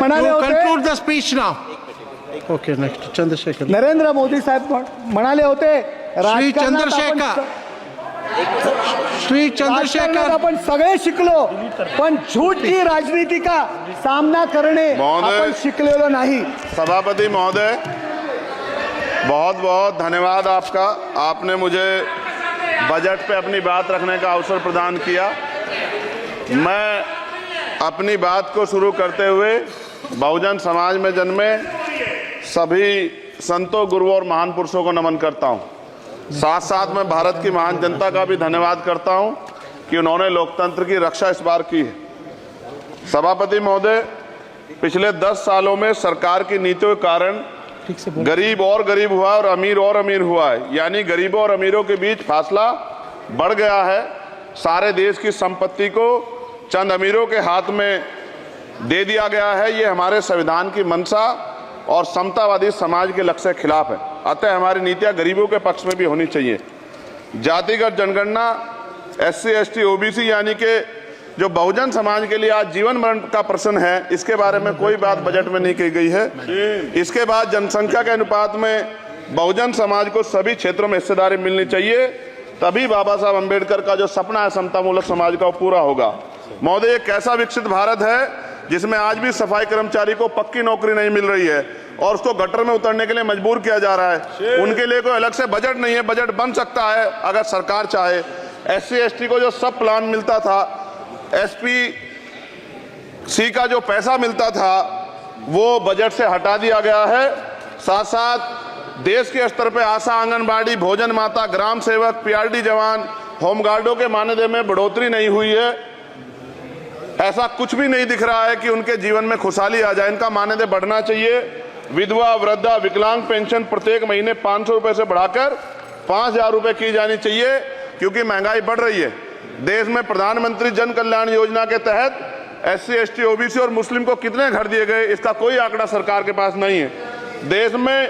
म्हणाले होते, conclude the speech now. Okay, next, Chandrasekhar. Narendra Modi साहेब म्हणाले होते, राजकारणात आपण सगळे शिकलो, पण झूठ की राजनीति का सामना करणे आपण शिकलेलो नाही. सभापति महोदय, बहुत बहुत धन्यवाद आपका। आपने मुझे बजट पे अपनी बात रखने का अवसर प्रदान किया। मैं अपनी बात को शुरू करते हुए बहुजन समाज में जन्मे सभी संतों, गुरुओं और महान पुरुषों को नमन करता हूं। साथ साथ मैं भारत की महान जनता का भी धन्यवाद करता हूं कि उन्होंने लोकतंत्र की रक्षा इस बार की है। सभापति महोदय, पिछले 10 सालों में सरकार की नीतियों के कारण गरीब और गरीब हुआ और अमीर हुआ है, यानी गरीबों और अमीरों के बीच फासला बढ़ गया है। सारे देश की संपत्ति को चंद अमीरों के हाथ में दे दिया गया है। ये हमारे संविधान की मंशा और समतावादी समाज के लक्ष्य के खिलाफ है। अतः हमारी नीतियां गरीबों के पक्ष में भी होनी चाहिए। जातिगत जनगणना, SC, ST, OBC यानी कि जो बहुजन समाज के लिए आज जीवन मरण का प्रश्न है, इसके बारे में कोई बात बजट में नहीं की गई है। इसके बाद जनसंख्या के अनुपात में बहुजन समाज को सभी क्षेत्रों में हिस्सेदारी मिलनी चाहिए, तभी बाबा साहब अम्बेडकर का जो सपना है समतामूलक समाज का, वो पूरा होगा। महोदय, एक ऐसा विकसित भारत है जिसमें आज भी सफाई कर्मचारी को पक्की नौकरी नहीं मिल रही है और उसको गटर में उतरने के लिए मजबूर किया जा रहा है। उनके लिए कोई अलग से बजट नहीं है। बजट बन सकता है अगर सरकार चाहे। SC, ST को जो सब प्लान मिलता था, SPC का जो पैसा मिलता था, वो बजट से हटा दिया गया है। साथ साथ देश के स्तर पर आशा, आंगनबाड़ी, भोजन माता, ग्राम सेवक, PRD जवान, होमगार्डों के मानदेय में बढ़ोतरी नहीं हुई है। ऐसा कुछ भी नहीं दिख रहा है कि उनके जीवन में खुशहाली आ जाए। इनका मानदेय बढ़ना चाहिए। विधवा, वृद्धा, विकलांग पेंशन प्रत्येक महीने 500 रुपए से बढ़ाकर 5000 रुपए की जानी चाहिए, क्योंकि महंगाई बढ़ रही है। देश में प्रधानमंत्री जन कल्याण योजना के तहत SC, ST, OBC और मुस्लिम को कितने घर दिए गए, इसका कोई आंकड़ा सरकार के पास नहीं है। देश में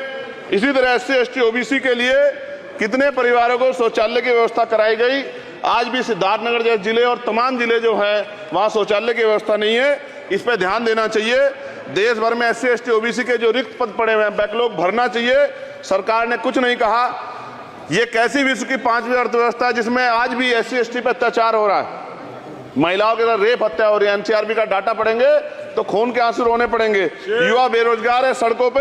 इसी तरह SC, ST, OBC के लिए कितने परिवारों को शौचालय की व्यवस्था कराई गई। आज भी सिद्धार्थनगर जैसे जिले और तमाम जिले जो है, वहां शौचालय की व्यवस्था नहीं है। इस पे ध्यान देना चाहिए। देश भर में SC, ST, OBC के जो रिक्त पद पड़े हुए हैं, बैकलॉग भरना चाहिए। सरकार ने कुछ नहीं कहा। ये कैसी विश्व की 5वीं अर्थव्यवस्था है जिसमें आज भी SC, ST पे अत्याचार हो रहा है, महिलाओं के साथ रेप हत्या हो रही है। NCRB का डाटा पढ़ेंगे तो खून के आंसू रोने पड़ेंगे। युवा बेरोजगार है, सड़कों पे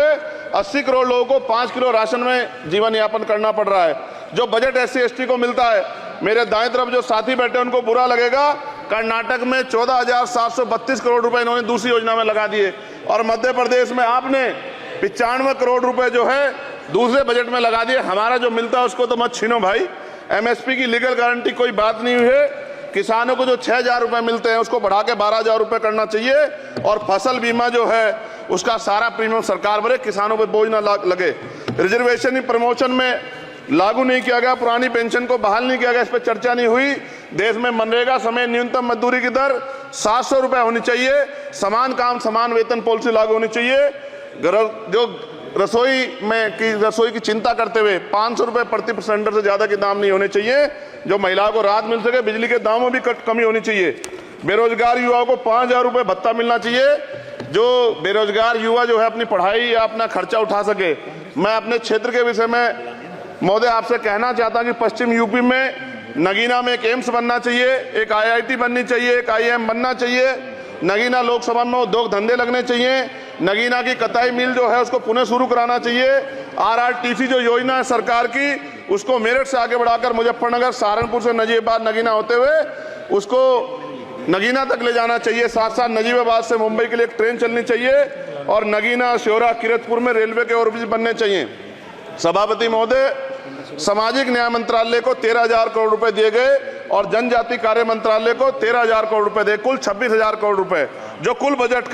80 करोड़ लोगों को 5 किलो राशन में जीवन यापन करना पड़ रहा है। जो बजट SC, ST को मिलता है, मेरे दाएं तरफ जो साथी बैठे उनको बुरा लगेगा, कर्नाटक में 14,732 करोड़ रुपए इन्होंने दूसरी योजना में लगा दिए और मध्य प्रदेश में आपने 95 करोड़ रुपए जो है दूसरे बजट में लगा दिए। हमारा जो मिलता है उसको तो मत छीनो भाई। MSP की लीगल गारंटी कोई बात नहीं हुई है। किसानों को जो 6,000 रुपए मिलते हैं उसको बढ़ा के 12,000 रुपए करना चाहिए और फसल बीमा जो है उसका सारा प्रीमियम सरकार भरे, किसानों पर बोझ ना लगे। रिजर्वेशन प्रमोशन में लागू नहीं किया गया, पुरानी पेंशन को बहाल नहीं किया गया, इस पर चर्चा नहीं हुई। देश में मनरेगा समय न्यूनतम मजदूरी की दर 700 रुपए होनी चाहिए। समान काम समान वेतन पॉलिसी लागू होनी चाहिए। जो रसोई की चिंता करते हुए 500 रुपए प्रति सिलेंडर से ज्यादा के दाम नहीं होने चाहिए, जो महिलाओं को राहत मिल सके। बिजली के दामों में भी कमी होनी चाहिए। बेरोजगार युवाओं को 5,000 रुपए भत्ता मिलना चाहिए, जो बेरोजगार युवा जो है अपनी पढ़ाई या अपना खर्चा उठा सके। मैं अपने क्षेत्र के विषय में महोदय आपसे कहना चाहता हूं कि पश्चिम यूपी में नगीना में एक एम्स बनना चाहिए, एक IIT बननी चाहिए, एक IIM बनना चाहिए। नगीना लोकसभा में उद्योग धंधे लगने चाहिए। नगीना की कताई मिल जो है उसको पुनः शुरू कराना चाहिए। RRTC जो योजना है सरकार की, उसको मेरठ से आगे बढ़ाकर मुजफ्फरनगर, सहारनपुर से नजीबाबाद, नगीना होते हुए उसको नगीना तक ले जाना चाहिए। साथ साथ नजीबाबाद से मुंबई के लिए एक ट्रेन चलनी चाहिए और नगीना, श्योरा, किरतपुर में रेलवे के ओवरब्रिज बनने चाहिए। सभापति महोदय, सामाजिक न्याय मंत्रालय को 13,000 करोड़ रुपए दिए गए और जनजाति कार्य मंत्रालय को 13,000 करोड़ रुपए दिए, कुल 26,000 करोड़ रुपए, जो कुल बजट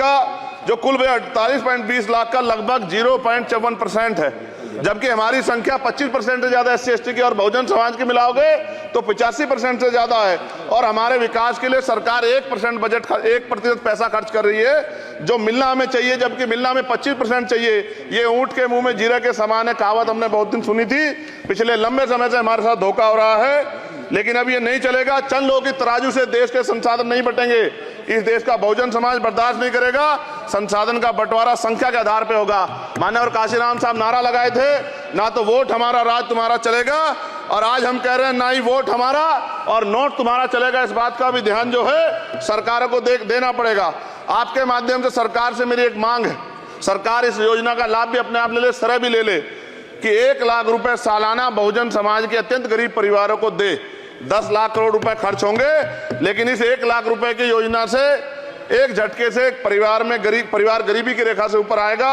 48.20 लाख का लगभग 0.54% है। जबकि हमारी संख्या 25% से ज्यादा SC, ST की और बहुजन समाज की मिलाओगे तो 85% से ज्यादा है। और हमारे विकास के लिए सरकार 1% पैसा खर्च कर रही है, जो मिलना हमें चाहिए, जबकि मिलना हमें 25% चाहिए। ये ऊंट के मुंह में जीरा के समान है, कहावत हमने बहुत दिन सुनी थी। पिछले लंबे समय से हमारे साथ धोखा हो रहा है। लेकिन अब ये नहीं चलेगा। चंद लोगों की तराजू से देश के संसाधन नहीं बटेंगे। इस देश का बहुजन समाज बर्दाश्त नहीं करेगा। संसाधन का बंटवारा संख्या के आधार पे होगा। माननीय काशीराम साहब नारा लगाए थे, ना तो वोट हमारा राज तुम्हारा चलेगा, और आज हम कह रहे हैं ना ही वोट हमारा और नोट तुम्हारा चलेगा। इस बात का भी ध्यान जो है सरकारों को देना पड़ेगा। आपके माध्यम से सरकार से मेरी एक मांग है, सरकार इस योजना का लाभ भी अपने आप ले ले, श्रेय भी ले ले कि 1 लाख रुपए सालाना बहुजन समाज के अत्यंत गरीब परिवारों को दे। 10 लाख करोड़ रुपए खर्च होंगे, लेकिन इस 1 लाख रुपए की योजना से एक झटके से एक परिवार गरीबी की रेखा से ऊपर आएगा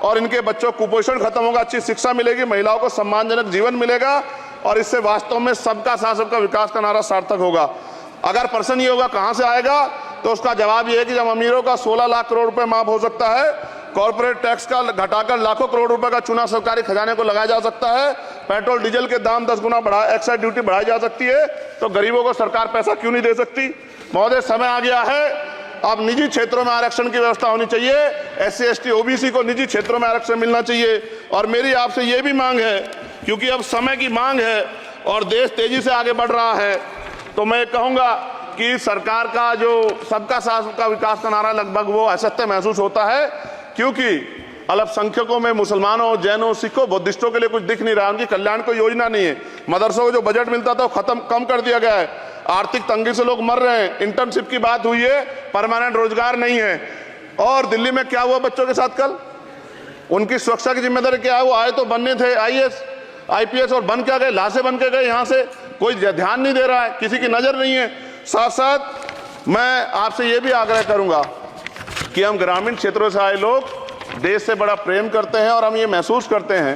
और इनके बच्चों को कुपोषण खत्म होगा, अच्छी शिक्षा मिलेगी, महिलाओं को सम्मानजनक जीवन मिलेगा और इससे वास्तव में सबका साथ सबका विकास का नारा सार्थक होगा। अगर प्रश्न ये होगा कहां से आएगा, तो उसका जवाब ये है कि जब अमीरों का 16 लाख करोड़ रुपए माफ हो सकता है, कॉर्पोरेट टैक्स का घटाकर लाखों करोड़ रुपए का चूना सरकारी खजाने को लगाया जा सकता है, पेट्रोल डीजल के दाम 10 गुना एक्साइज ड्यूटी बढ़ाई जा सकती है, तो गरीबों को सरकार पैसा क्यों नहीं दे सकती। महोदय, समय आ गया है, अब निजी क्षेत्रों में आरक्षण की व्यवस्था होनी चाहिए। SC ST OBC को निजी क्षेत्रों में आरक्षण मिलना चाहिए। और मेरी आपसे ये भी मांग है, क्योंकि अब समय की मांग है और देश तेजी से आगे बढ़ रहा है, तो मैं कहूंगा कि सरकार का जो सबका साथ सबका विकास का नारा लगभग वो असत्य महसूस होता है, क्योंकि अल्पसंख्यकों में मुसलमानों, जैनों, सिखों, बुद्धिस्टों के लिए कुछ दिख नहीं रहा, उनकी कल्याण कोई योजना नहीं है। मदरसों को जो बजट मिलता था वो कम कर दिया गया है। आर्थिक तंगी से लोग मर रहे हैं। इंटर्नशिप की बात हुई है, परमानेंट रोजगार नहीं है। और दिल्ली में क्या हुआ बच्चों के साथ कल, उनकी सुरक्षा की जिम्मेदारी क्या है? वो आए तो बनने थे IAS IPS और बन क्या गए, लाशें बन के गए। यहाँ से कोई ध्यान नहीं दे रहा है, किसी की नजर नहीं है। साथ साथ मैं आपसे ये भी आग्रह करूंगा कि हम ग्रामीण क्षेत्रों से आए लोग देश से बड़ा प्रेम करते हैं और हम ये महसूस करते हैं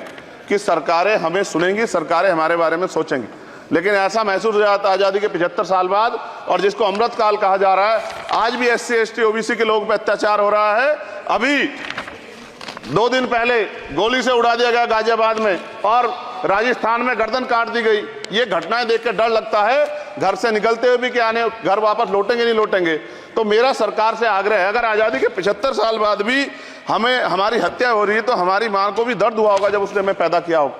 कि सरकारें हमें सुनेंगी, सरकारें हमारे बारे में सोचेंगी। लेकिन ऐसा महसूस हो जाता है आज़ादी के 75 साल बाद, और जिसको अमृत काल कहा जा रहा है, आज भी SC ST OBC के लोगों पर अत्याचार हो रहा है। अभी 2 दिन पहले गोली से उड़ा दिया गया गाजियाबाद में, और राजस्थान में गर्दन काट दी गई। ये घटनाएं देख कर डर लगता है, घर से निकलते हुए भी कि आने घर वापस लौटेंगे नहीं लौटेंगे। तो मेरा सरकार से आग्रह है, अगर आज़ादी के 75 साल बाद भी हमारी हत्या हो रही है, तो हमारी मां को भी दर्द हुआ होगा जब उसने हमें पैदा किया हो।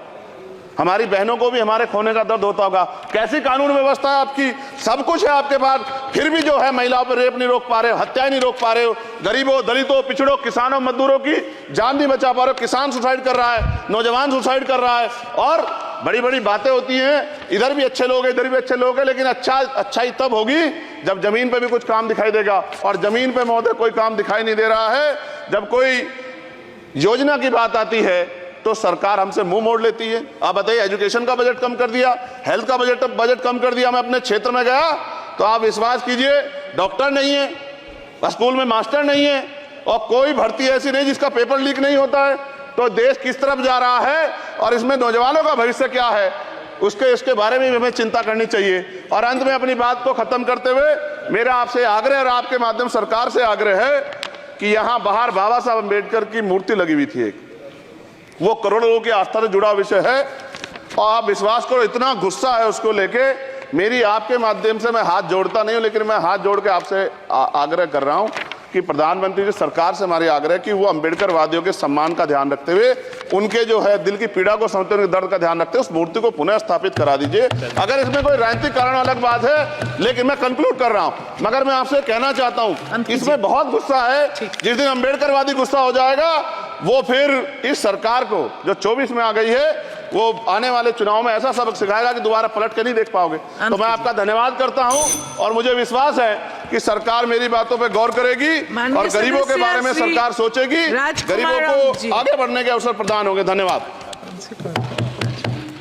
हमारी बहनों को भी हमारे खोने का दर्द होता होगा। कैसी कानून व्यवस्था है आपकी, सब कुछ है आपके पास, फिर भी जो है महिलाओं पर रेप नहीं रोक पा रहे हो, हत्याएं नहीं रोक पा रहे हो, गरीबों, दलितों, पिछड़ों, किसानों, मजदूरों की जान नहीं बचा पा रहे हो। किसान सुसाइड कर रहा है, नौजवान सुसाइड कर रहा है, और बड़ी बड़ी बातें होती हैं, इधर भी अच्छे लोग हैं, इधर भी अच्छे लोग हैं, लेकिन अच्छाई तब होगी जब जमीन पे भी कुछ काम दिखाई देगा। और जमीन पे महोदय कोई काम दिखाई नहीं दे रहा है। जब कोई योजना की बात आती है तो सरकार हमसे मुंह मोड़ लेती है। आप बताइए, एजुकेशन का बजट कम कर दिया, हेल्थ का बजट कम कर दिया। मैं अपने क्षेत्र में गया तो आप विश्वास कीजिए, डॉक्टर नहीं है, स्कूल में मास्टर नहीं है, और कोई भर्ती ऐसी नहीं जिसका पेपर लीक नहीं होता है। तो देश किस तरफ जा रहा है और इसमें नौजवानों का भविष्य क्या है, इसके बारे में हमें चिंता करनी चाहिए। और अंत में अपनी बात को खत्म करते हुए मेरा आपसे आग्रह और आपके माध्यम सरकार से आग्रह है कि यहाँ बाहर बाबा साहब अम्बेडकर की मूर्ति लगी हुई थी एक, वो करोड़ों लोगों की आस्था से जुड़ा विषय है, और आप विश्वास करो इतना गुस्सा है उसको लेके। मेरी आपके माध्यम से मैं हाथ जोड़ता नहीं हूं, लेकिन मैं हाथ जोड़ के आपसे आग्रह कर रहा हूं कि प्रधानमंत्री जी, सरकार से हमारी आग्रह कि वो अम्बेडकर वादियों के सम्मान का ध्यान रखते हुए, उनके जो है दिल की पीड़ा को समझते हुए, दर्द का ध्यान रखते हुए उस मूर्ति को पुनः स्थापित करा दीजिए। अगर इसमें कोई राजनीतिक कारण अलग बात है, लेकिन मैं कंक्लूड कर रहा हूं। मगर मैं आपसे कहना चाहता हूं, इसमें बहुत गुस्सा है। जिस दिन अम्बेडकरवादी गुस्सा हो जाएगा, वो फिर इस सरकार को जो 24 में आ गई है, वो आने वाले चुनाव में ऐसा सबक सिखाएगा कि दोबारा पलट के नहीं देख पाओगे। तो मैं आपका धन्यवाद करता हूं, और मुझे विश्वास है कि सरकार मेरी बातों पे गौर करेगी और गरीबों के बारे में सरकार सोचेगी, गरीबों को आगे बढ़ने के अवसर प्रदान होंगे। धन्यवाद।